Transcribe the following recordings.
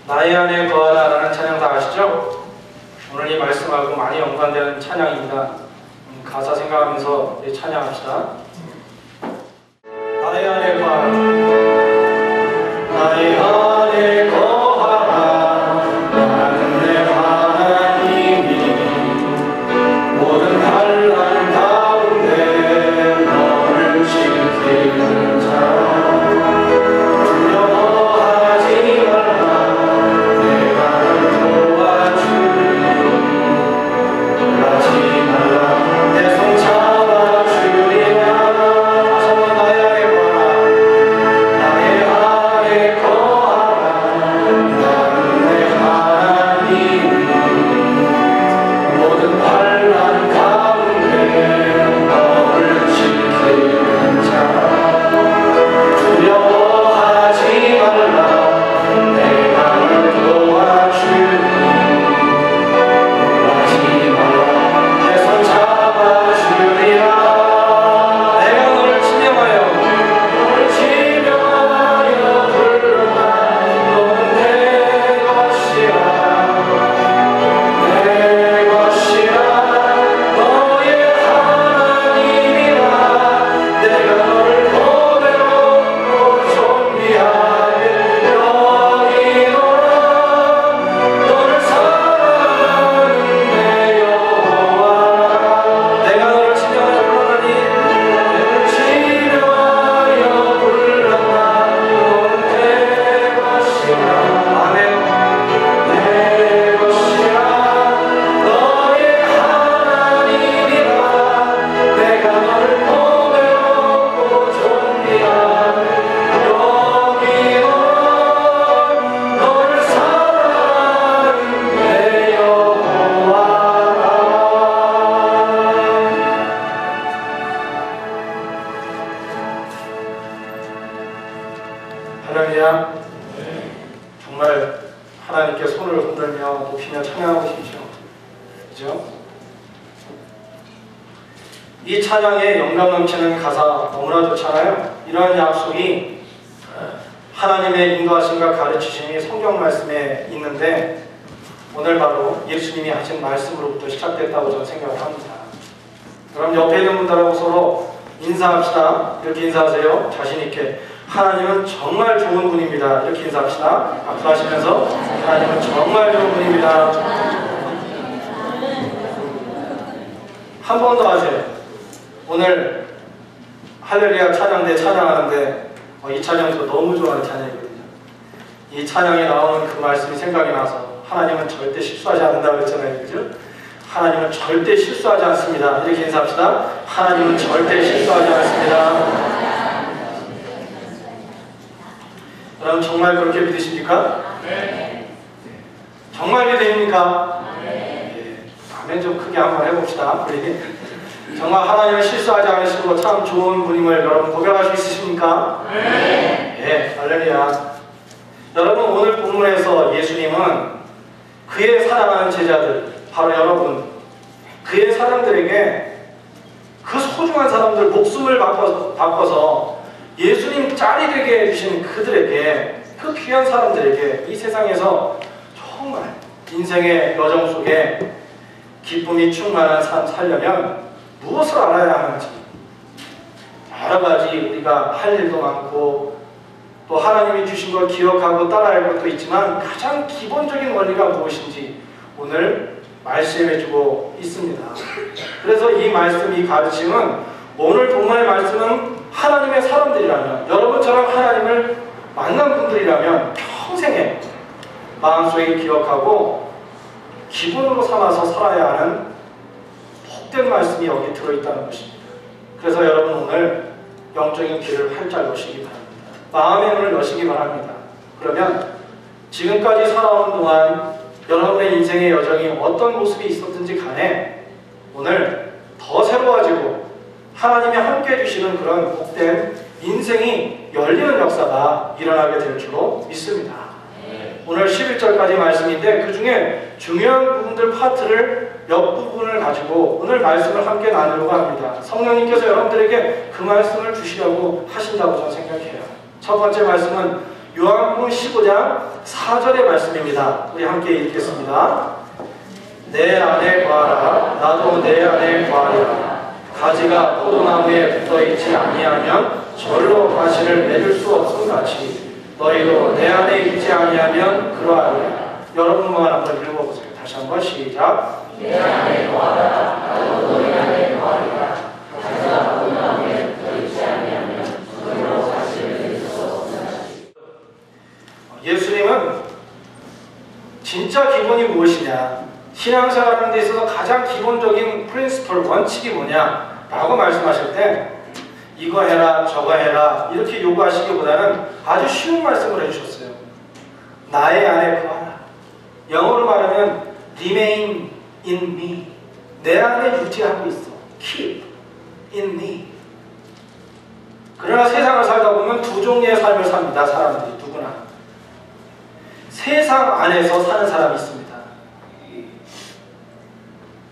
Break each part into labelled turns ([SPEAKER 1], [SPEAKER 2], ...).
[SPEAKER 1] 나의 안에 거하라 라는 찬양 다 아시죠? 오늘 이 말씀하고 많이 연관되는 찬양입니다. 가사 생각하면서 찬양합시다. 나의 안에 거하라, 나의 안에 거하라, 나는 내 하나님이 모든 환난 가운데 너를 지키는 자. 할렐루야. 정말 하나님께 손을 흔들며 높이며 찬양하고 싶죠. 그죠? 이 찬양에 영감 넘치는 가사 너무나 좋잖아요. 이러한 약속이 하나님의 인도하심과 가르치심이 성경 말씀에 있는데 오늘 바로 예수님이 하신 말씀으로부터 시작됐다고 저는 생각을 합니다. 그럼 옆에 있는 분들하고 서로 인사합시다. 이렇게 인사하세요. 자신있게. 하나님은 정말 좋은 분입니다. 이렇게 인사합시다. 앞으로 하시면서 하나님은 정말 좋은 분입니다. 한 번 더 하세요. 오늘 할렐루야 찬양대 찬양하는데 이 찬양도 너무 좋아하는 찬양이거든요. 이 찬양에 나오는 그 말씀이 생각이 나서 하나님은 절대 실수하지 않는다고 그랬잖아요. 그죠? 하나님은 절대 실수하지 않습니다. 이렇게 인사합시다. 하나님은 절대 실수하지 않습니다. 여러분 정말 그렇게 믿으십니까? 네. 정말 믿으십니까? 네. 아멘 좀 크게 한번 해봅시다. 우리 정말 하나님은 실수하지 않으시고 참 좋은 분임을 여러분 고백할 수 있으십니까? 네. 네. 할렐루야. 여러분 오늘 본문에서 예수님은 그의 사랑하는 제자들 바로 여러분 그의 사람들에게 그 소중한 사람들 목숨을 바꿔서 예수님 짤이 되게 해주신 그들에게 그 귀한 사람들에게 이 세상에서 정말 인생의 여정 속에 기쁨이 충만한 삶 살려면 무엇을 알아야 하는지 여러 가지 우리가 할 일도 많고 또 하나님이 주신 걸 기억하고 따라할 것도 있지만 가장 기본적인 원리가 무엇인지 오늘 말씀해주고 있습니다. 그래서 이 말씀, 이 가르침은 오늘 본문의 말씀은 하나님의 사람들이라면 여러분처럼 하나님을 만난 분들이라면 평생에 마음속에 기억하고 기본으로 삼아서 살아야 하는 복된 말씀이 여기 들어있다는 것입니다. 그래서 여러분 오늘 영적인 길을 활짝 여시기 바랍니다. 마음의 문을 여시기 바랍니다. 그러면 지금까지 살아오는 동안 여러분의 인생의 여정이 어떤 모습이 있었든지 간에 오늘 더 새로워지고 하나님이 함께 해주시는 그런 복된 인생이 열리는 역사가 일어나게 될 줄로 믿습니다. 오늘 11절까지 말씀인데 그 중에 중요한 부분들 파트를 몇 부분을 가지고 오늘 말씀을 함께 나누려고 합니다. 성령님께서 여러분들에게 그 말씀을 주시려고 하신다고 저는 생각해요. 첫 번째 말씀은 요한복음 15장 4절의 말씀입니다. 우리 함께 읽겠습니다. 내 안에 거하라 나도 내 안에 거하리라. 가지가 포도나무에 붙어있지 아니하면 절로 가시를 맺을 수 없음 같이 너희도 내 안에 있지 아니하면 그러하리라. 여러분만 한번 읽어보세요. 다시 한번 시작.
[SPEAKER 2] 내 안에 거하라 나도 너희 안에 거하리라. 가지가 포도나무에 붙어있지 아니하면 절로 가시를 맺을 수 없음 같이.
[SPEAKER 1] 예수님은 진짜 기본이 무엇이냐, 신앙생활하는 데 있어서 가장 기본적인 프린시플, 원칙이 뭐냐 라고 말씀하실 때 이거 해라 저거 해라 이렇게 요구하시기보다는 아주 쉬운 말씀을 해주셨어요. 나의 안에 거하라. 영어로 말하면 remain in me. 내 안에 유지하고 있어. keep in me. 그러나 세상을 살다 보면 두 종류의 삶을 삽니다. 사람들이 누구나. 세상 안에서 사는 사람이 있습니다.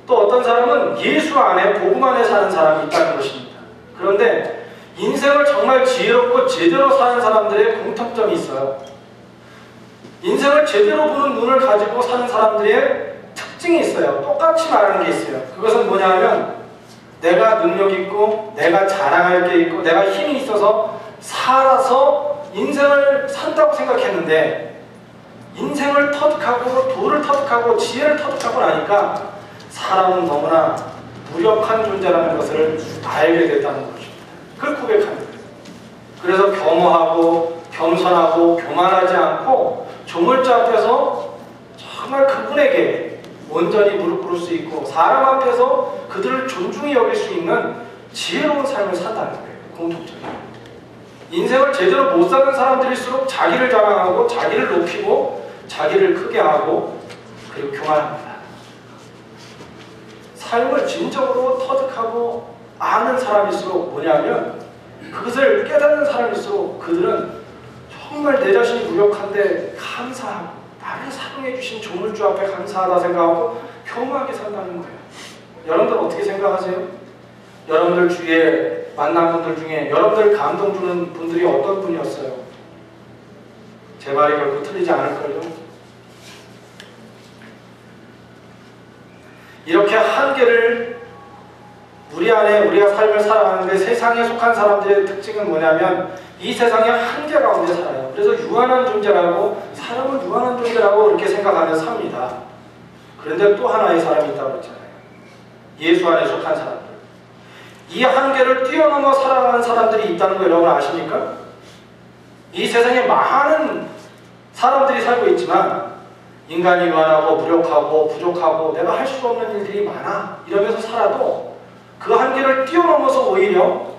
[SPEAKER 1] 또 어떤 사람은 예수 안에 복음 안에 사는 사람이 있다는 것입니다. 그런데 인생을 정말 지혜롭고 제대로 사는 사람들의 공통점이 있어요. 인생을 제대로 보는 눈을 가지고 사는 사람들의 특징이 있어요. 똑같이 말하는 게 있어요. 그것은 뭐냐 하면 내가 능력 있고 내가 자랑할 게 있고 내가 힘이 있어서 살아서 인생을 산다고 생각했는데 인생을 터득하고 도를 터득하고 지혜를 터득하고 나니까 사람은 너무나 무력한 존재라는 것을 알게 됐다는 것입니다. 그걸 고백합니다. 그래서 겸허하고 겸손하고 교만하지 않고 조물주 앞에서 정말 그분에게 온전히 무릎 꿇을 수 있고 사람 앞에서 그들을 존중히 여길 수 있는 지혜로운 삶을 산다는 거예요. 공통적이에요. 인생을 제대로 못 사는 사람들일수록 자기를 자랑하고 자기를 높이고 자기를 크게 하고 그리고 교만합니다. 삶을 진정으로 터득하고 아는 사람일수록 뭐냐면 그것을 깨닫는 사람일수록 그들은 정말 내 자신이 무력한데 감사하고 나를 사랑해 주신 조물주 앞에 감사하다 생각하고 겸허하게 산다는 거예요. 여러분들 어떻게 생각하세요? 여러분들 주위에 만난 분들 중에 여러분들 감동 주는 분들이 어떤 분이었어요? 제 말이 결코 틀리지 않을걸요? 이렇게 한계를 우리 안에 우리가 삶을 살아가는데 세상에 속한 사람들의 특징은 뭐냐면 이 세상의 한계 가운데 살아요. 그래서 유한한 존재라고 사람을 유한한 존재라고 그렇게 생각하면서 삽니다. 그런데 또 하나의 사람이 있다고 했잖아요. 예수 안에 속한 사람들. 이 한계를 뛰어넘어 살아가는 사람들이 있다는 거 여러분 아십니까? 이 세상에 많은 사람들이 살고 있지만 인간이 유한하고 무력하고 부족하고 내가 할 수 없는 일들이 많아 이러면서 살아도 그 한계를 뛰어넘어서 오히려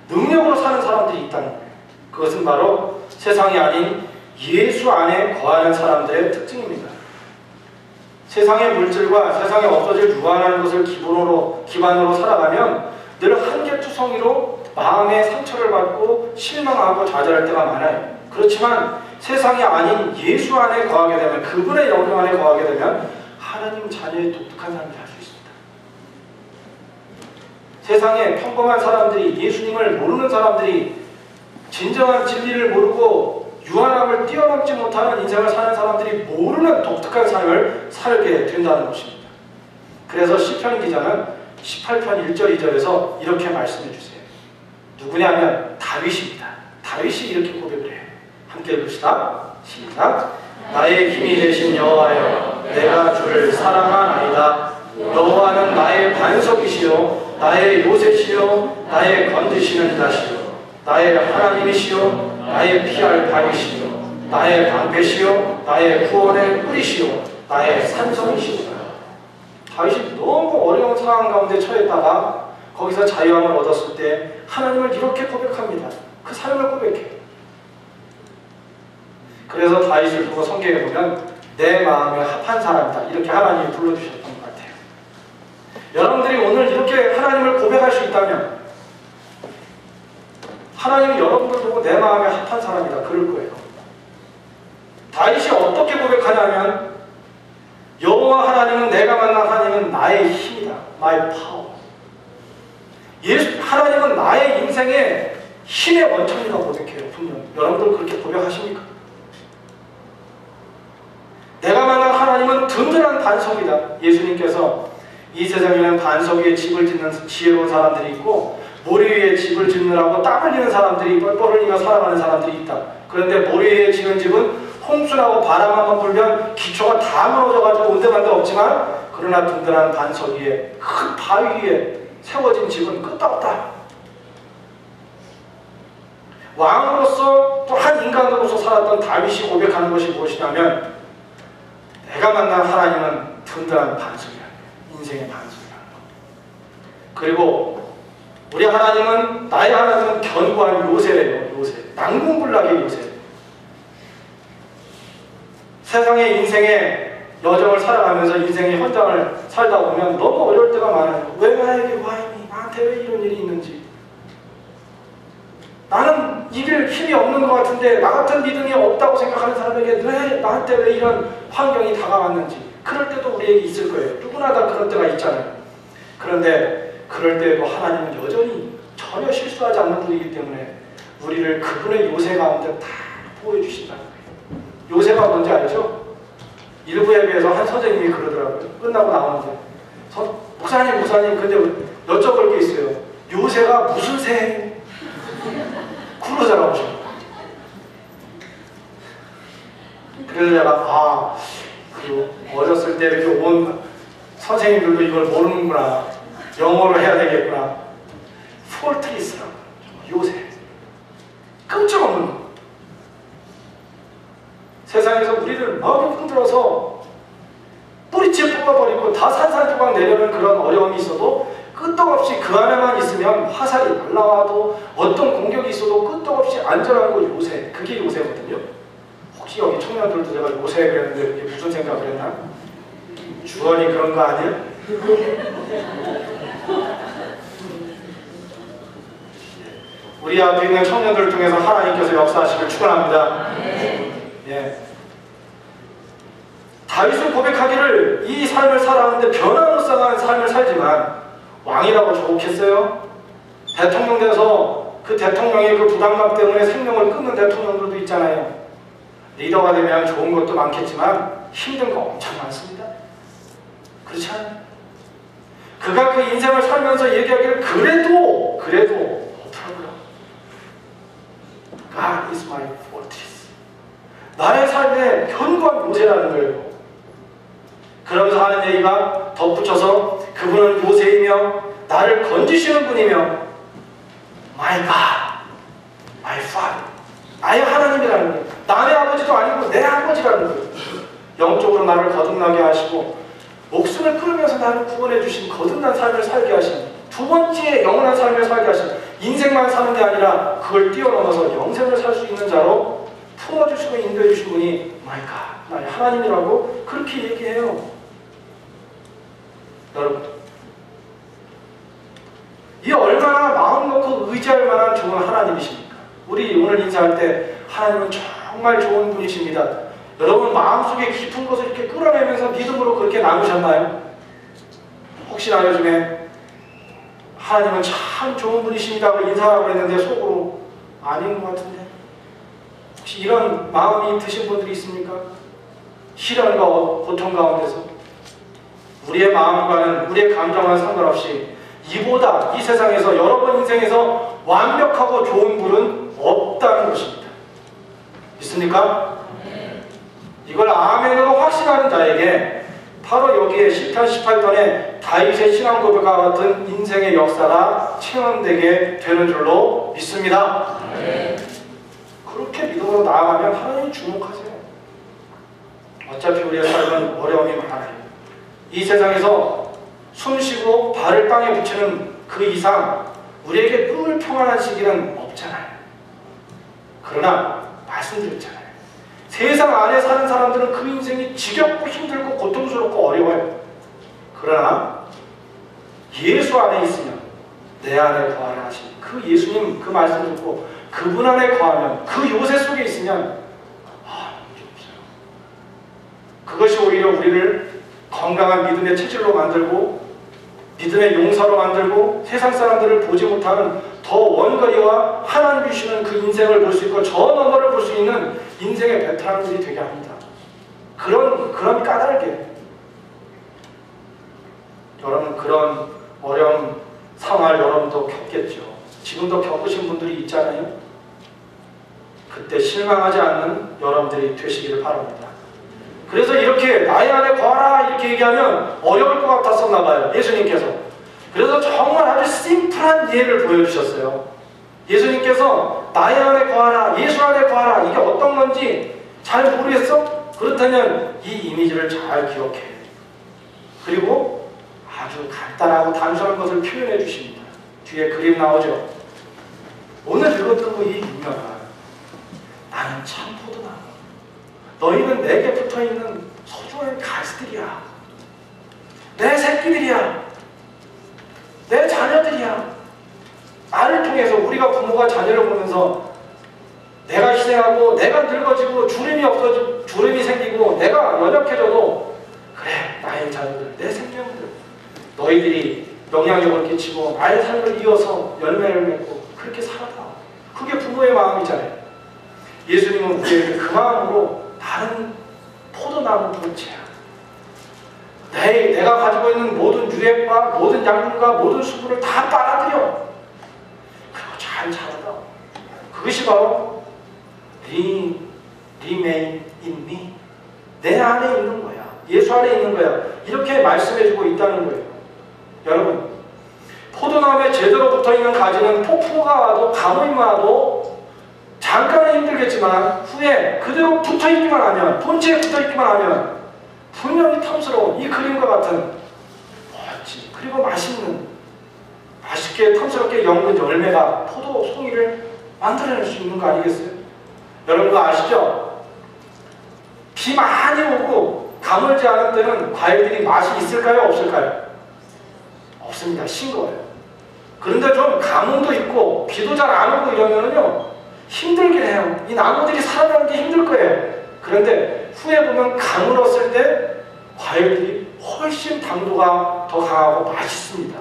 [SPEAKER 1] 능력으로 사는 사람들이 있다는 거예요. 그것은 바로 세상이 아닌 예수 안에 거하는 사람들의 특징입니다. 세상의 물질과 세상에 없어질 유한한 것을 기반으로 살아가면 늘 한계투성이로 마음의 상처를 받고 실망하고 좌절할 때가 많아요. 그렇지만 세상이 아닌 예수 안에 거하게 되면 그분의 영광 안에 거하게 되면 하나님 자녀의 독특한 삶을 살 수 있습니다. 세상에 평범한 사람들이 예수님을 모르는 사람들이 진정한 진리를 모르고 유한함을 뛰어넘지 못하는 인생을 사는 사람들이 모르는 독특한 삶을 살게 된다는 것입니다. 그래서 시편 기자는 18편 1절 2절에서 이렇게 말씀해 주세요. 누구냐면 다윗입니다. 다윗이 이렇게 고백을 해요. 함께 읽읍시다. 시작. 나의 힘이 되신 여호와여 내가 주를 사랑하나이다. 여호와는 나의 반석이시요 나의 요새시요 나의 건지시는 자시요 나의 하나님이시요 나의 피할 바위시요 나의 방패시요 나의 구원의 뿌리시요 나의 산성이시요. 다윗이 너무 어려운 상황 가운데 처했다가 거기서 자유함을 얻었을 때 하나님을 이렇게 고백합니다. 그 삶을 고백해요. 그래서 다윗을 보고 성경에 보면 내 마음에 합한 사람이다 이렇게 하나님이 불러주셨던 것 같아요. 여러분들이 오늘 이렇게 하나님을 고백할 수 있다면 하나님이 여러분들 보고 내 마음에 합한 사람이다 그럴 거예요. 다윗이 어떻게 고백하냐면 여호와 하나님은 내가 만난 하나님은 나의 힘이다. My power. 하나님은 나의 인생의 힘의 원천이라고 고백해요. 분명 여러분들 그렇게 고백하십니까? 내가 만난 하나님은 든든한 반석이다. 예수님께서 이 세상에는 반석 위에 집을 짓는 지혜로운 사람들이 있고 모래 위에 집을 짓느라고 땀 흘리는 사람들이 뻘뻘 흘리며 살아가는 사람들이 있다. 그런데 모래 위에 지은 집은 홍수나고 바람 한번 불면 기초가 다 무너져가지고 온데간데 없지만 그러나 든든한 반석 위에 큰 바위 위에 세워진 집은 끄떡없다. 왕으로서 또 한 인간으로서 살았던 다윗이 고백하는 것이 무엇이냐면 내가 만난 하나님은 든든한 반석이라는 거예요. 인생의 반석이라는 거. 그리고 우리 하나님은 나의 하나님은 견고한 요새래요. 요새. 난공불락의 요새. 세상의 인생의 여정을 살아가면서 인생의 현장을 살다 보면 너무 어려울 때가 많아요. 왜 나에게 와 있니? 나한테 왜 이런 일이 있는지. 나는 이길 힘이 없는 것 같은데 나 같은 믿음이 없다고 생각하는 사람에게 왜 나한테 왜 이런 환경이 다가왔는지 그럴 때도 우리에게 있을 거예요. 누구나 다 그런 때가 있잖아요. 그런데 그럴 때에도 하나님은 여전히 전혀 실수하지 않는 분이기 때문에 우리를 그분의 요새 가운데 다 보여주신다는 거예요. 요새가 뭔지 알죠? 일부 예배에서 한 선생님이 그러더라고요. 끝나고 나오는데 목사님 근데 여쭤볼 게 있어요. 요새가 무슨 새? 구로자라고 하셔요. 그래서 제가 어렸을 때 이렇게 온 선생님들도 이걸 모르는구나. 영어로 해야 되겠구나. 폴트리스라고 요새 끔찍없는 거. 세상에서 우리를 마음을 흔들어서 뿌리째 뽑아버리고 다 산산조각 내려는 그런 어려움이 있어도 끄떡없이 그 안에만 있으면 화살이 날라와도 어떤 공격이 있어도 끄떡없이 안전한 거 요새. 그게 요새거든요. 혹시 여기 청년들도 제가 요새 그랬는데 그게 무슨 생각을 했나? 주원이 그런 거 아니에요? 우리 앞에 있는 청년들 중에서 하나님께서 역사하시길 축원합니다. 예. 다윗은 고백하기를 이 삶을 살아가는데 변화무쌍한 삶을 살지만 왕이라고 좋겠어요? 대통령 돼서 그 대통령의 그 부담감 때문에 생명을 끊는 대통령들도 있잖아요. 리더가 되면 좋은 것도 많겠지만 힘든 거 엄청 많습니다. 그렇지 않아요? 그가 그 인생을 살면서 얘기하기를 그래도 어떡하고요? God is my fortress. 나의 삶의 견고한 요새라는 거예요. 그러면서 하는 얘기가 덧붙여서 그분은 요새이며 나를 건지시는 분이며 My God, My Father. 나의 하나님이라는 거예요. 남의 아버지도 아니고 내 아버지라는 거예요. 영적으로 나를 거듭나게 하시고 목숨을 끊으면서 나를 구원해 주신 거듭난 삶을 살게 하신 두 번째 영원한 삶을 살게 하신 인생만 사는 게 아니라 그걸 뛰어넘어서 영생을 살 수 있는 자로 품어주시고 인도해 주신 분이 My God, 나의 하나님이라고 그렇게 얘기해요. 여러분, 이 얼마나 마음 놓고 의지할 만한 좋은 하나님이십니까? 우리 오늘 인사할 때 하나님은 정말 좋은 분이십니다. 여러분 마음속에 깊은 것을 이렇게 끌어내면서 믿음으로 그렇게 나누셨나요? 혹시나 요즘에 하나님은 참 좋은 분이십니다고 인사하고 했는데 속으로 아닌 것 같은데 혹시 이런 마음이 드신 분들이 있습니까? 시련과 고통 가운데서 우리의 마음과는 우리의 감정과는 상관없이 이보다 이 세상에서 여러분 인생에서 완벽하고 좋은 분은 없다는 것입니다. 믿습니까? 이걸 아멘으로 확신하는 자에게 바로 여기에 시편 18편의 다윗의 신앙 고백과 같은 인생의 역사가 체험되게 되는 줄로 믿습니다. 그렇게 믿음으로 나아가면 하나님 주목하세요. 어차피 우리의 삶은 어려움이 많아요. 이 세상에서 숨쉬고 발을 땅에 붙이는 그 이상 우리에게 늘 평안한 시기는 없잖아요. 그러나 말씀드렸잖아요. 세상 안에 사는 사람들은 그 인생이 지겹고 힘들고 고통스럽고 어려워요. 그러나 예수 안에 있으면 내 안에 거하라 하신 그 예수님 그 말씀 듣고 그분 안에 거하면 그 요새 속에 있으면 문제 없어요. 그것이 오히려 우리를 건강한 믿음의 체질로 만들고 믿음의 용사로 만들고 세상 사람들을 보지 못하는 더 원거리와 하나님 주시는 그 인생을 볼 수 있고 저 너머를 볼 수 있는 인생의 베테랑들이 되게 합니다. 그런 까닭에 여러분 그런 어려운 상황을 여러분도 겪겠죠. 지금도 겪으신 분들이 있잖아요. 그때 실망하지 않는 여러분들이 되시기를 바랍니다. 그래서 이렇게 나의 안에 거하라 이렇게 얘기하면 어려울 것 같았었나 봐요. 예수님께서. 그래서 정말 아주 심플한 이해를 보여주셨어요. 예수님께서 나의 안에 거하라, 예수 안에 거하라 이게 어떤 건지 잘 모르겠어? 그렇다면 이 이미지를 잘 기억해. 그리고 아주 간단하고 단순한 것을 표현해 주십니다. 뒤에 그림 나오죠. 오늘 읽었던 이 유명한 나는 참 포도나무 너희는 내게 붙어있는 소중한 가지들이야. 내 새끼들이야. 내 자녀들이야. 나를 통해서 우리가 부모가 자녀를 보면서 내가 희생하고 내가 늙어지고 주름이 없어지고 주름이 생기고 내가 연약해져도 그래 나의 자녀들 내 생명들 너희들이 영향력을 끼치고 나의 삶을 이어서 열매를 맺고 그렇게 살아라. 그게 부모의 마음이잖아요. 예수님은 우리에게 그 마음으로 다른 포도나무 본체야. 내가 가지고 있는 모든 유액과 모든 양분과 모든 수분을 다 빨아들여. 그리고 잘 자라라. 그것이 바로 remain in me. 내 안에 있는 거야. 예수 안에 있는 거야. 이렇게 말씀해주고 있다는 거예요. 여러분, 포도나무에 제대로 붙어있는 가지는 폭풍우가 와도 가뭄이 와도 잠깐은 힘들겠지만 후에 그대로 붙어있기만 하면 본체에 붙어있기만 하면 분명히 탐스러운 이 그림과 같은 멋진 그리고 맛있게 탐스럽게 엮는 열매가 포도 송이를 만들어낼 수 있는 거 아니겠어요? 여러분 아시죠? 비 많이 오고 가물지 않은 때는 과일들이 맛이 있을까요? 없을까요? 없습니다. 싱거워요. 그런데 좀 가뭄도 있고 비도 잘 안 오고 이러면은요 힘들긴 해요. 이 나무들이 살아나는 게 힘들 거예요. 그런데 후에 보면 가물었을 때 과일들이 훨씬 당도가 더 강하고 맛있습니다.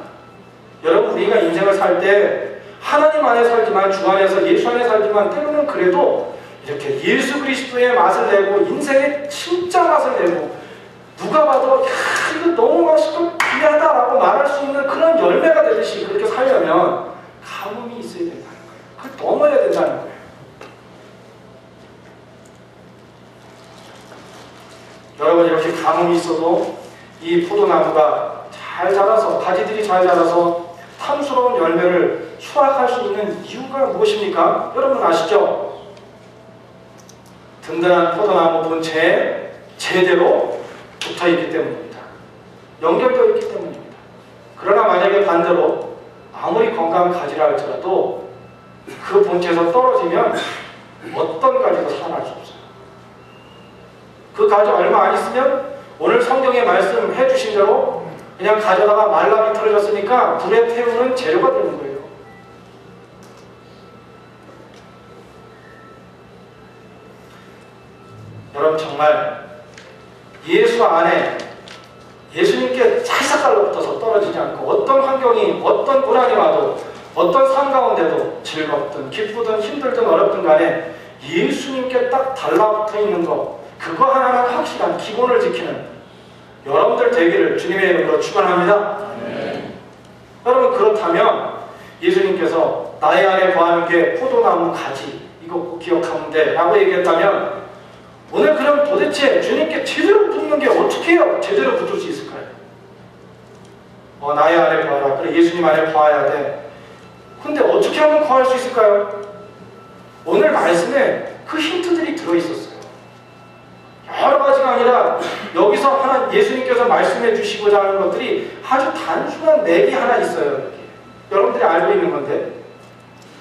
[SPEAKER 1] 여러분 우리가 인생을 살 때 하나님 안에 살지만 주 안에서 예수 안에 살지만 때로는 그래도 이렇게 예수 그리스도의 맛을 내고 인생의 진짜 맛을 내고 누가 봐도 야 이거 너무 맛있고 귀하다라고 말할 수 있는 그런 열매가 되듯이 그렇게 살려면 가뭄이 있어야 된다는 거예요. 그걸 넘어야 된다는 거예요. 여러분 이렇게 가뭄이 있어도 이 포도나무가 잘 자라서 가지들이 잘 자라서 탐스러운 열매를 수확할 수 있는 이유가 무엇입니까? 여러분 아시죠? 든든한 포도나무 본체에 제대로 붙어있기 때문입니다. 연결되어 있기 때문입니다. 그러나 만약에 반대로 아무리 건강한 가지라 할지라도 그 본체에서 떨어지면 어떤 가지도 살아날 수 없어요. 그 가지 얼마 안 있으면 오늘 성경에 말씀해 주신 대로 그냥 가져다가 말라 비틀어졌으니까 불에 태우는 재료가 되는 거예요. 여러분 정말 예수 안에 예수님께 찰싹 달라붙어서 떨어지지 않고 어떤 환경이 어떤 고난이 와도 어떤 삶 가운데도 즐겁든 기쁘든 힘들든 어렵든 간에 예수님께 딱 달라붙어 있는 것 그거 하나는 확실한 기본을 지키는 여러분들 되기를 주님의 이름으로 축원합니다. 여러분 그렇다면 예수님께서 나의 안에 거하는 게 포도나무 가지 이거 꼭 기억하면 돼 라고 얘기했다면 오늘 그럼 도대체 주님께 제대로 붙는 게 어떻게 해요? 제대로 붙을 수 있을까요? 나의 안에 거하라. 그래, 예수님 안에 거해야 돼. 근데 어떻게 하면 거할 수 있을까요? 오늘 말씀에 그 힌트들이 들어있었어요. 여러 가지가 아니라 여기서 예수님께서 말씀해 주시고자 하는 것들이 아주 단순한 맥이 하나 있어요. 이렇게. 여러분들이 알고 있는 건데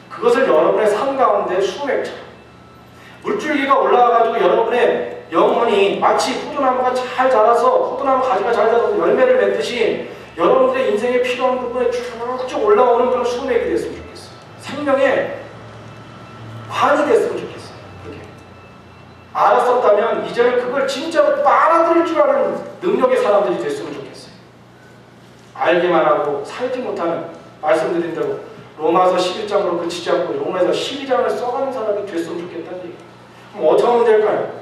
[SPEAKER 1] 그것을 여러분의 삶 가운데 수맥처럼 물줄기가 올라와가지고 여러분의 영혼이 마치 포도나무가 잘 자라서 포도나무 가지가 잘 자라서 열매를 맺듯이 여러분들의 인생에 필요한 부분에 쭉쭉 올라오는 그런 수맥이 됐으면 좋겠어요. 생명의 관이 됐으면 좋겠어요. 그렇게 알았었다면 이제는 그걸 진짜로 빨아들일 줄 아는 능력의 사람들이 됐으면 좋겠어요. 알기만 하고 살지 못하는, 말씀드린 대로 로마서 11장으로 그치지 않고 로마서 12장을 써가는 사람이 됐으면 좋겠다는 얘기예요. 그럼 어떻게 하면 될까요?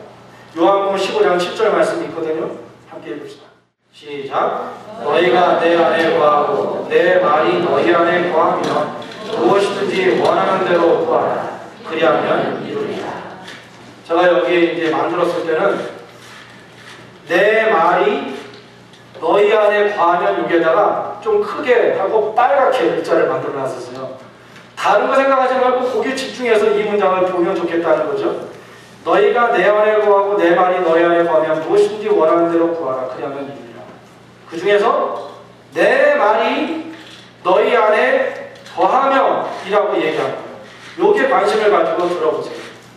[SPEAKER 1] 요한복음 15장 7절 말씀이 있거든요. 함께 읽읍시다. 시작. 너희가 내 안에 거하고 내 말이 너희 안에 거하면 무엇이든지 원하는 대로 구하라. 그리하면 이루리라. 제가 여기에 이제 만들었을 때는 내 말이 너희 안에 거하면 여기에다가 좀 크게 하고 빨갛게 글자를 만들어 놨었어요. 다른 거 생각하지 말고 거기에 집중해서 이 문장을 보면 좋겠다는 거죠. 너희가 내 안에 거하고 내 말이 너희 안에 거하면 무엇인지 원하는 대로 구하라. 그리하면 이루리라. 그 중에서 내 말이 너희 안에 거하며 이라고 얘기하는 거예요. 여기에 관심을 가지고 들어보세요.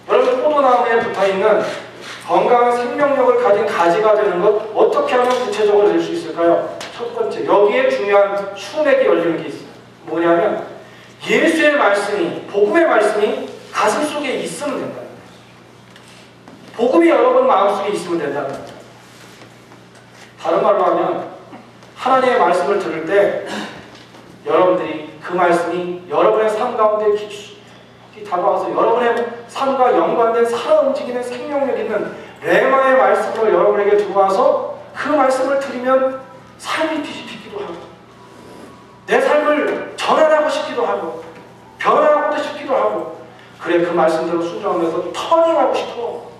[SPEAKER 1] 여러분, 포도나무에 붙어있는 건강한 생명력을 가진 가지가 되는 것 어떻게 하면 구체적으로 될 수 있을까요? 첫 번째, 여기에 중요한 수맥이 열리는 게 있어요. 뭐냐면 예수의 말씀이, 복음의 말씀이 가슴 속에 있으면 된다는 거예요. 복음이 여러분 마음속에 있으면 된다는 거예요. 다른 말로 하면 하나님의 말씀을 들을 때 여러분들이 그 말씀이 여러분의 삶 가운데 깊이 다가와서 여러분의 삶과 연관된 살아 움직이는 생명력 있는 레마의 말씀을 여러분에게 들어와서 그 말씀을 들으면 삶이 뒤집히기도 하고 내 삶을 전환하고 싶기도 하고 변화하고 싶기도 하고 그래, 그 말씀대로 순종하면서 터닝하고 싶어.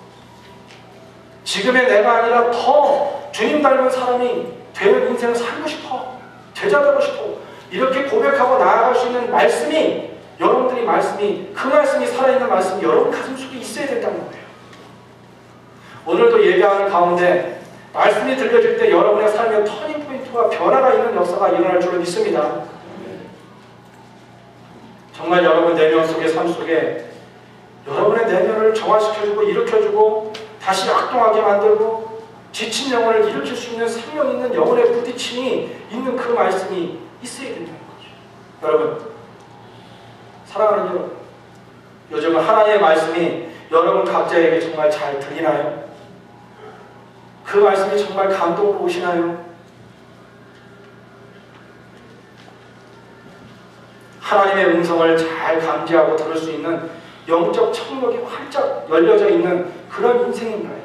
[SPEAKER 1] 지금의 내가 아니라 더 주님 닮은 사람이 되는 인생을 살고 싶어. 제자 되고 싶어. 이렇게 고백하고 나아갈 수 있는 말씀이 여러분들이 그 말씀이 살아있는 말씀이 여러분 가슴 속에 있어야 된다는 거예요. 오늘도 예배하는 가운데 말씀이 들려질 때 여러분의 삶의 터닝포인트와 변화가 있는 역사가 일어날 줄로 믿습니다. 정말 여러분 내면 속의 삶 속에 여러분의 내면을 정화시켜주고 일으켜주고 다시 악동하게 만들고 지친 영혼을 일으킬 수 있는 생명 있는 영혼의 부딪힘이 있는 그 말씀이 있어야 된다는 거죠. 여러분, 사랑하는 여러분, 요즘 하나님의 말씀이 여러분 각자에게 정말 잘 들리나요? 그 말씀이 정말 감동으로 오시나요? 하나님의 음성을 잘 감지하고 들을 수 있는 영적 청력이 활짝 열려져 있는 그런 인생인가요?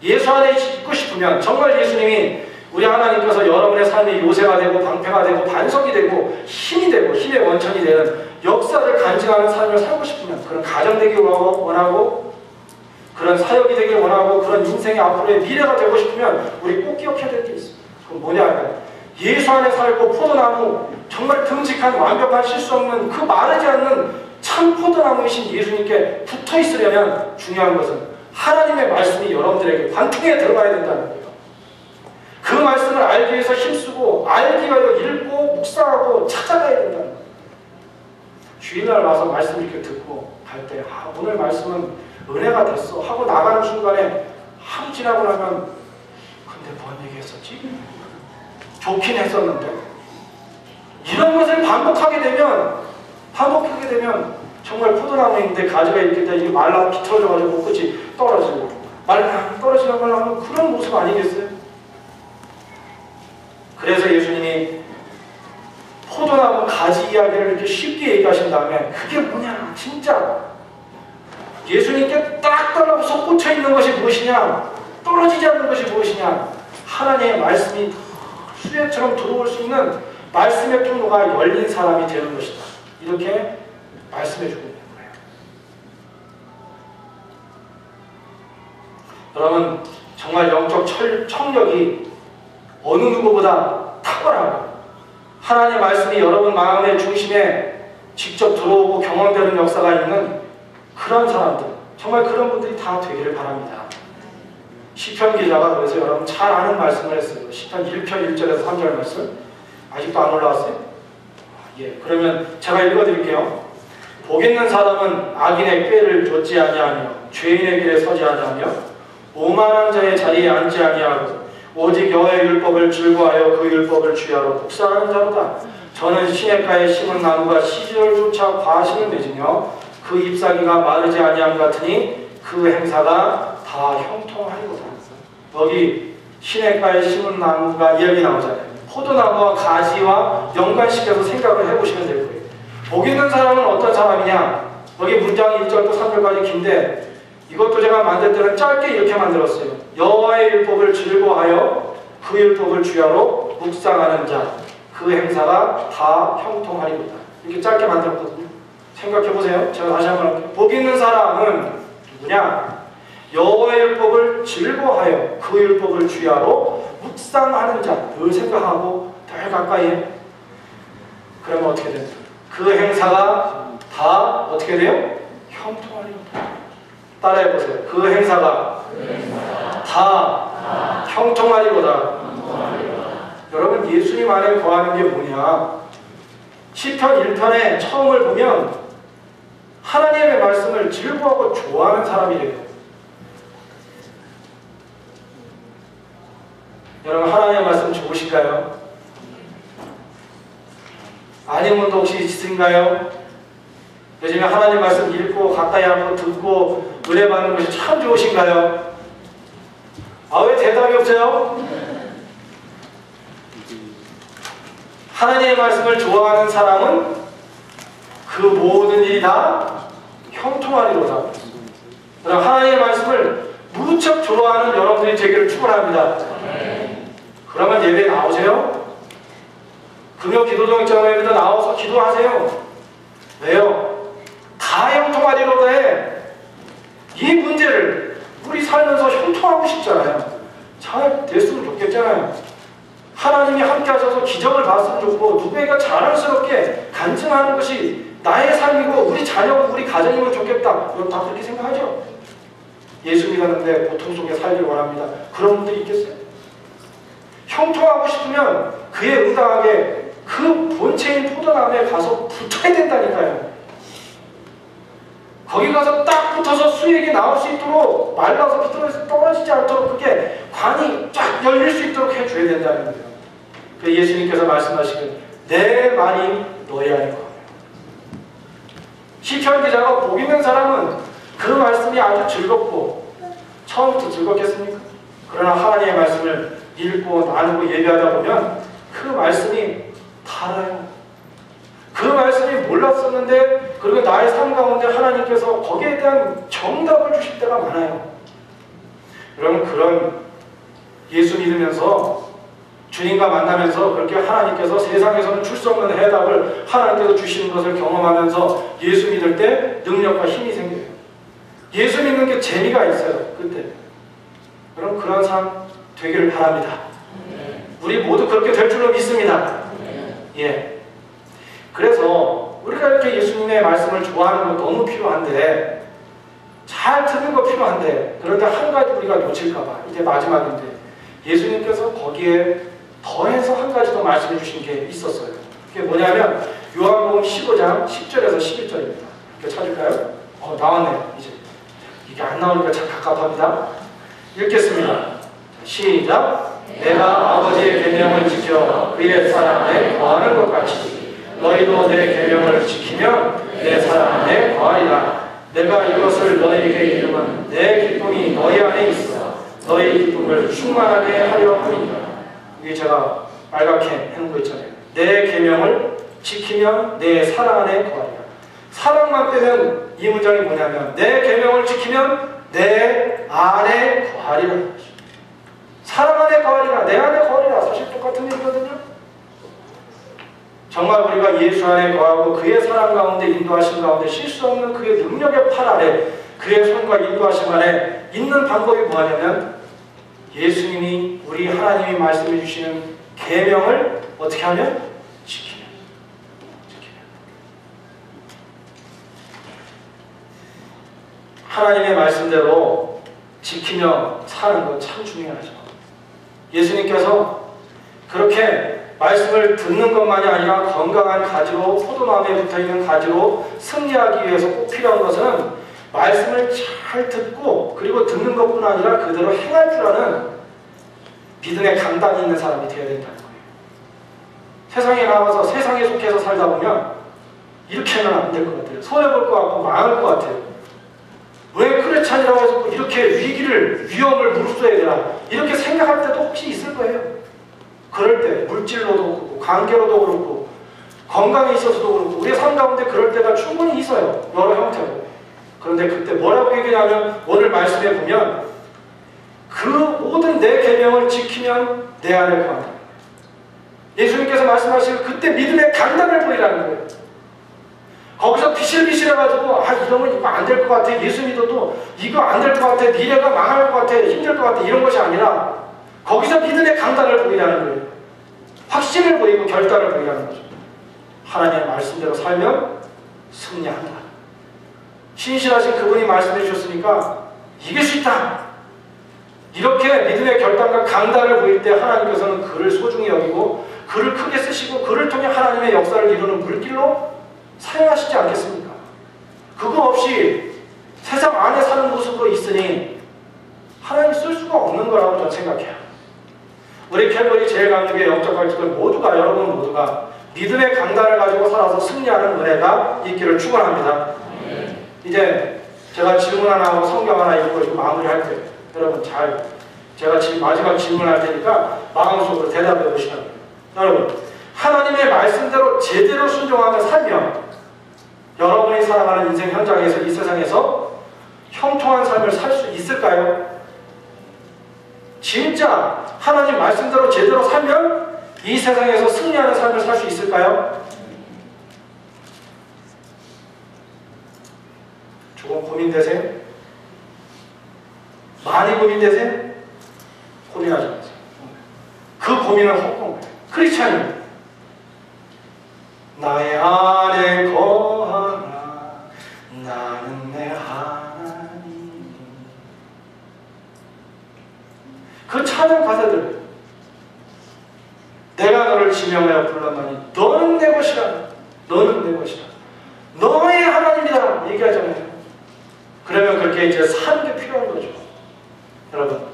[SPEAKER 1] 예수 안에 있고 싶으면 정말 예수님이 우리 하나님께서 여러분의 삶의 요새가 되고 방패가 되고 반석이 되고 힘이 되고 힘의 원천이 되는 역사를 간직하는 삶을 살고 싶으면 그런 가정 되길 원하고 그런 사역이 되길 원하고 그런 인생의 앞으로의 미래가 되고 싶으면 우리 꼭 기억해야 될 게 있습니다. 그건 뭐냐면 예수 안에 살고 포도나무 정말 듬직한 완벽한 실수 없는 그 마르지 않는 참 포도나무이신 예수님께 붙어 있으려면 중요한 것은 하나님의 말씀이 여러분들에게 관통에 들어가야 된다는 거예요. 그 말씀을 알기 위해서 힘쓰고 알기 위하여 읽고 묵상하고 찾아가야 된다는 거예요. 주일날 와서 말씀 이렇게 듣고 갈 때 오늘 말씀은 은혜가 됐어 하고 나가는 순간에 하루 지나고 나면 근데 뭔 얘기 했었지? 좋긴 했었는데 이런 것을 반복하게 되면 정말 포도나무인데 가지가 있겠다 이게 말라 비틀어져가지고 끝이 떨어지고 떨어지는 걸 하면 그런 모습 아니겠어요? 그래서 예수님이 포도나무 가지 이야기를 이렇게 쉽게 얘기하신 다음에 그게 뭐냐 진짜 예수님께 딱 달라붙어 꽂혀 있는 것이 무엇이냐 떨어지지 않는 것이 무엇이냐 하나님의 말씀이 수레처럼 들어올 수 있는 말씀의 통로가 열린 사람이 되는 것이다. 이렇게 말씀해 주고 있는 거예요. 그러면 정말 영적 청력이 어느 누구보다 탁월하고 하나님의 말씀이 여러분 마음의 중심에 직접 들어오고 경험되는 역사가 있는 그런 사람들, 정말 그런 분들이 다 되기를 바랍니다. 시편 기자가 그래서 여러분 잘 아는 말씀을 했어요. 시편 1편 1절에서 3절 말씀. 아직도 안 올라왔어요? 예, 그러면 제가 읽어드릴게요. 복 있는 사람은 악인의 꾀를 좇지 아니하며 죄인의 길에 서지 아니하며 오만한 자의 자리에 앉지 아니하고 오직 여호와의 율법을 즐거워하여 그 율법을 주야로 묵상하는 자로다. 저는 시냇가에 심은 나무가 시절조차 과실을 맺으며 그 잎사귀가 마르지 아니함 같으니 그 행사가 다 형통하리로다. 여기 시냇가에 심은 나무가 이야기 나오잖아요. 포도나무와 가지와 연관시켜서 생각을 해보시면 될 거예요. 복 있는 사람은 어떤 사람이냐? 여기 문장 1절부터 3절까지 긴데 이것도 제가 만들 때는 짧게 이렇게 만들었어요. 여호와의 율법을 즐거워하여 그 율법을 주야로 묵상하는 자, 그 행사가 다 형통하리로다. 이렇게 짧게 만들었거든요. 생각해보세요. 제가 다시 한번 할게요. 복 있는 사람은 누구냐? 여호와의 율법을 즐거워하여 그 율법을 주야로 묵상하는 자, 늘 생각하고 늘 가까이 해. 그러면 어떻게 됩니까? 그 행사가 다 어떻게 돼요? 형통하리로다. 따라해보세요. 그 행사가 다 형통하리로다. 여러분 예수님 안에 거하는 게 뭐냐? 시편 1편에 처음을 보면 하나님의 말씀을 즐거워하고 좋아하는 사람이래요. 여러분 하나님의 말씀 좋으신가요? 아닌 분도 혹시 있으신가요? 요즘에 하나님 말씀 읽고 가까이 하고 듣고 은혜 받는 것이 참 좋으신가요? 아, 왜 대답이 없어요? 하나님의 말씀을 좋아하는 사람은 그 모든 일이 다 형통하리로다. 그럼 하나님의 말씀을 무척 좋아하는 여러분들이 되기를 축원합니다. 그러면 예배에 나오세요? 금요 기도동역자회에도 나와서 기도하세요. 왜요? 다 형통하리로다 해. 이 문제를 우리 살면서 형통하고 싶잖아요. 잘 됐으면 좋겠잖아요. 하나님이 함께 하셔서 기적을 봤으면 좋고 누구에게 자랑스럽게 간증하는 것이 나의 삶이고 우리 자녀고 우리 가정이면 좋겠다. 여러분 다 그렇게 생각하죠? 예수 믿었는데 고통 속에 살기를 원합니다. 그런 분들이 있겠어요? 형통하고 싶으면 그에 응당하게 그 본체인 포도나무에 가서 붙어야 된다니까요. 거기 가서 딱 붙어서 수액이 나올 수 있도록 말라서 비틀어서 떨어지지 않도록 그게 관이 쫙 열릴 수 있도록 해줘야 된다는 거예요. 그 예수님께서 말씀하시길 내 말이 너희 안에 거하며. 시편 기자가 복 있는 사람은 그 말씀이 아주 즐겁고 처음부터 즐겁겠습니까? 그러나 하나님의 말씀을 읽고 나누고 예배하다 보면 그 말씀이 달아요. 그 말씀이 몰랐었는데 그리고 나의 삶 가운데 하나님께서 거기에 대한 정답을 주실 때가 많아요. 여러분 그런 예수 믿으면서 주님과 만나면서 그렇게 하나님께서 세상에서는 줄 수 없는 해답을 하나님께서 주시는 것을 경험하면서 예수 믿을 때 능력과 힘이 생겨요. 예수 믿는 게 재미가 있어요. 그때. 그럼 그런 삶 되기를 바랍니다. 우리 모두 그렇게 될 줄로 믿습니다. 예. 그래서 우리가 이렇게 예수님의 말씀을 좋아하는 거 너무 필요한데 잘 듣는 거 필요한데 그런데 한 가지 우리가 놓칠까봐 이제 마지막인데 예수님께서 거기에 더해서 한 가지 더 말씀해 주신 게 있었어요. 그게 뭐냐면 요한복음 15장 10절에서 11절입니다. 이렇게 찾을까요? 나왔네 이제. 이게 안 나오니까 참 갑갑합니다. 읽겠습니다. 시작. 내가 아버지의 계명을 지켜 그의 사랑 안에 거하는 것 같이 너희도 내 계명을 지키면 내 사랑 안에 거하리라. 내가 이것을 너희에게 이름은 내 기쁨이 너희 안에 있어 너희 기쁨을 충만하게 하려 함이니라. 이게 제가 빨갛게 해놓은 거 있잖아요. 내 계명을 지키면 내 사랑 안에 거하리라. 사랑만 빼면 이 문장이 뭐냐면 내 계명을 지키면 내 안에 거하리라. 사랑 안에 거하리라. 내 안에 거하리라. 사실 똑같은 얘기거든요. 정말 우리가 예수 안에 거하고 그의 사랑 가운데 인도하심 가운데 쉴 수 없는 그의 능력의 팔 아래 그의 손과 인도하심 안에 있는 방법이 뭐냐면 예수님이 우리 하나님이 말씀해 주시는 계명을 어떻게 하면? 지키면. 하나님의 말씀대로 지키며 사는 것 참 중요하죠. 예수님께서 그렇게 말씀을 듣는 것만이 아니라 건강한 가지로, 포도나무에 붙어있는 가지로 승리하기 위해서 꼭 필요한 것은 말씀을 잘 듣고 그리고 듣는 것뿐 아니라 그대로 행할 줄 아는 믿음의 강단이 있는 사람이 되어야 된다는 거예요. 세상에 나와서 세상에 속해서 살다 보면 이렇게는 안 될 것 같아요. 손해볼 것 같고 망할 것 같아요. 왜 크리스찬이라고 해서 이렇게 위험을 무릅써야 되나 이렇게 생각할 때도 혹시 있을 거예요. 그럴 때 물질로도 그렇고 관계로도 그렇고 건강에 있어서도 그렇고 우리의 삶 가운데 그럴 때가 충분히 있어요. 여러 형태로. 그런데 그때 뭐라고 얘기하냐면 오늘 말씀에 보면 그 모든 내 계명을 지키면 내 안에 거한다. 예수님께서 말씀하시는 그때 믿음의 강단을 보이라는 거예요. 거기서 비실비실해가지고 이러면 이거 안 될 것 같아. 예수 믿어도 이거 안 될 것 같아. 미래가 망할 것 같아. 힘들 것 같아. 이런 것이 아니라 거기서 믿음의 강단을 보이라는 거예요. 확신을 보이고 결단을 보이라는 거죠. 하나님의 말씀대로 살면 승리한다. 신실하신 그분이 말씀해 주셨으니까 이길 수 있다. 이렇게 믿음의 결단과 강단을 보일 때 하나님께서는 그를 소중히 여기고 그를 크게 쓰시고 그를 통해 하나님의 역사를 이루는 물길로 사용하시지 않겠습니까? 그거 없이 세상 안에 사는 모습으로 있으니 하나님 쓸 수가 없는 거라고 저는 생각해요. 우리 캘버리 제일강력의 영적 발전을 모두가 여러분 모두가 믿음의 강단을 가지고 살아서 승리하는 은혜가 있기를 축원합니다. 이제 제가 질문 하나 하고 성경 하나 읽고 지금 마무리할 거예요. 여러분 제가 지금 마지막 질문할 테니까 마음속으로 대답해 보시면 돼요. 여러분 하나님의 말씀대로 제대로 순종하며 살며 여러분이 살아가는 인생 현장에서 이 세상에서 형통한 삶을 살 수 있을까요? 진짜 하나님 말씀대로 제대로 살면 이 세상에서 승리하는 삶을 살 수 있을까요? 조금 고민되세요? 많이 고민되세요? 고민하지 마세요. 그 고민은 헛된 거예요. 크리스찬입니다. 나의 안에 거하라 나는 내 하나님. 그 찬양 가사들 내가 너를 지명하여 불렀나니 너는 내 것이라 너는 내 것이라 너의 하나님이다 얘기하잖아요. 그러면 그렇게 이제 사는 게 필요한 거죠. 여러분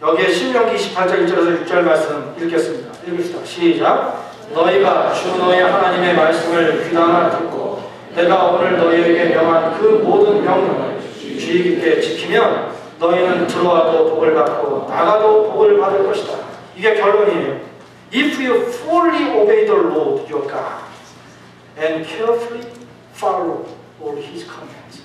[SPEAKER 1] 여기에 신명기 28장 1절에서 6절 말씀 읽겠습니다. 읽읍시다. 시작. 너희가 주 너희 하나님의 말씀을 귀담아 듣고 내가 오늘 너희에게 명한 그 모든 명령을 주의 깊게 지키면 너희는 들어와도 복을 받고 나가도 복을 받을 것이다. 이게 결론이에요. If you fully obey the Lord your God and carefully follow all His commands.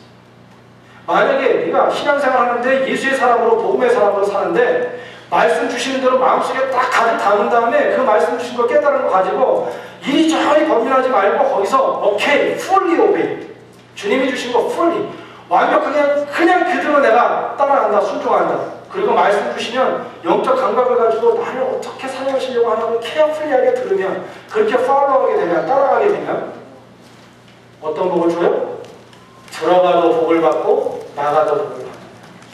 [SPEAKER 1] 만약에 네가 신앙생활 하는데 예수의 사람으로 복음의 사람으로 사는데 말씀 주시는 대로 마음속에 딱 가득 담은 다음에 그 말씀 주신 거 깨달은 거 가지고 이리저리 범민하지 말고 거기서 오케이, fully obey. 주님이 주신 거 fully. 완벽하게 그냥 그대로 내가 따라간다, 순종한다. 그리고 말씀 주시면 영적 감각을 가지고 나를 어떻게 사용하시려고 하나를 케어풀리하게 들으면 그렇게 팔로우하게 되면 따라가게 되면 어떤 복을 줘요? 들어가도 복을 받고 나가도 복을 받는다.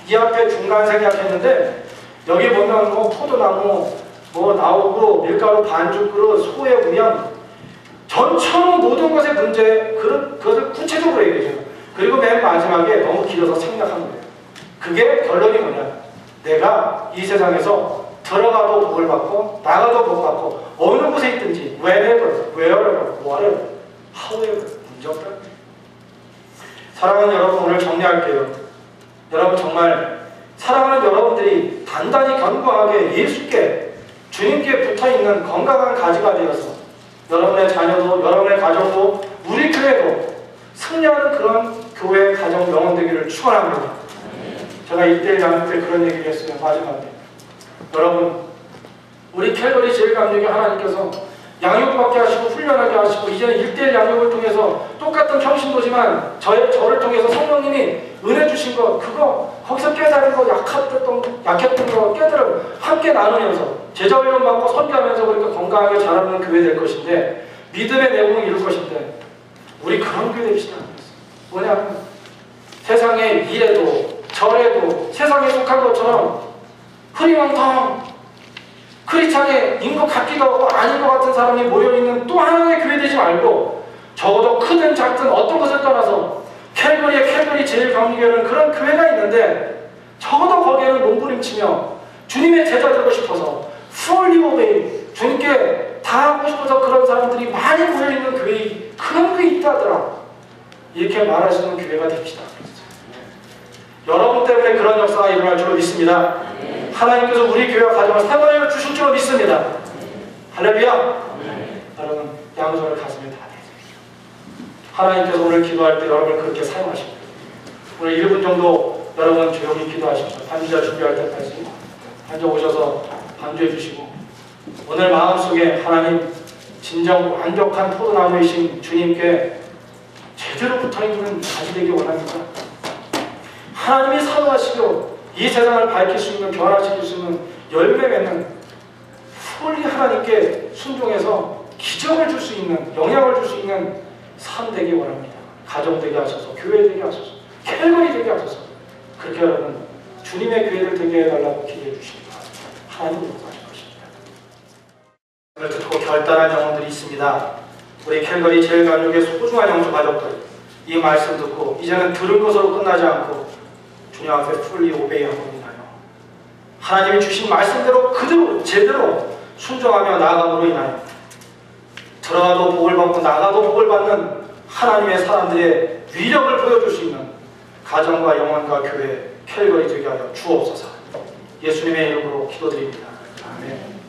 [SPEAKER 1] 이 앞에 중간 생략했는데 여기 보면 뭐 포도나무 뭐 나오고 밀가루 반죽 그릇 소의 문양 전처럼 모든 것의 문제 그것을 구체적으로 얘기해줘요. 그리고 맨 마지막에 너무 길어서 생략한 거예요. 그게 결론이 뭐냐? 내가 이 세상에서 들어가도 복을 받고 나가도 복 받고 어느 곳에 있든지 whenever, wherever, whatever, however 문제 없다. 사랑하는 여러분 오늘 정리할게요. 여러분 정말 사랑하는 여러분들이 단단히 견고하게 예수께 주님께 붙어있는 건강한 가지가 되어서 여러분의 자녀도 여러분의 가정도 우리 교회도 승리하는 그런 교회 가정 영혼 되기를 축원합니다. 제가 이때 나눌 때 그런 얘기를 했어요. 마지막에 여러분 우리 캘버리 제일감독의 하나님께서 양육받게 하시고 훈련하게 하시고 이제는 1:1 양육을 통해서 똑같은 평신도지만 저를 통해서 성령님이 은혜 주신 것 그거 거기서 깨달은 거 약했던 거 깨달음 함께 나누면서 제자 훈련 받고 선교하면서 그러니까 건강하게 자라는 교회 될 것인데 믿음의 내공을 이룰 것인데 우리 그런 교회 됩시다. 뭐냐면 세상에 이래도 저래도 세상에 속한 것처럼 흐리멍텅 크리스찬의 인것 같기도 하고 아닌 것 같은 사람이 모여있는 또 하나의 교회 되지 말고 적어도 크든 작든 어떤 것을 떠나서 캘거리 제일 감리교회는 그런 교회가 있는데 적어도 거기에는 몸부림치며 주님의 제자 되고 싶어서 fully obey 주님께 다 하고 싶어서 그런 사람들이 많이 모여있는 교회 그런 게 있다더라 이렇게 말하시는 교회가 됩시다. 여러분 때문에 그런 역사가 일어날 줄로 믿습니다. 하나님께서 우리 교회와 가정을 사용하여 주실 줄로 믿습니다. 할렐루야. 여러분 양손을 가슴에 다 대세요. 하나님께서 오늘 기도할 때 여러분을 그렇게 사용하십니다. 오늘 1분 정도 여러분 조용히 기도하십시오. 반주자 준비할 때까지 반주 오셔서 반주해 주시고 오늘 마음속에 하나님 진정 완벽한 포도나무이신 주님께 제대로 붙어있는 가지 되기 원합니다. 하나님이 사랑하시고 이 세상을 밝힐 수 있는 변화시킬 수 있는 열매 맺는 fully 하나님께 순종해서 기적을 줄 수 있는 영향을 줄 수 있는 삶 되기 원합니다. 가정 되게 하셔서 교회 되게 하셔서 캘거리 되게 하셔서 그렇게 여러분 주님의 교회를 되게 해달라고 기도해 주십니다. 하나님 용서하실 것입니다. 오늘 듣고 결단한 영혼들이 있습니다. 우리 캘거리 제일감육의 소중한 영주 가족들 이 말씀 듣고 이제는 들은 것으로 끝나지 않고 주님 앞에 fully obey하고 있나요? 하나님이 주신 말씀대로 그대로 제대로 순종하며 나아감으로 인하여 들어가도 복을 받고 나가도 복을 받는 하나님의 사람들의 위력을 보여줄 수 있는 가정과 영혼과 교회 캘거리 되게 하여 주옵소서. 예수님의 이름으로 기도드립니다. 아멘.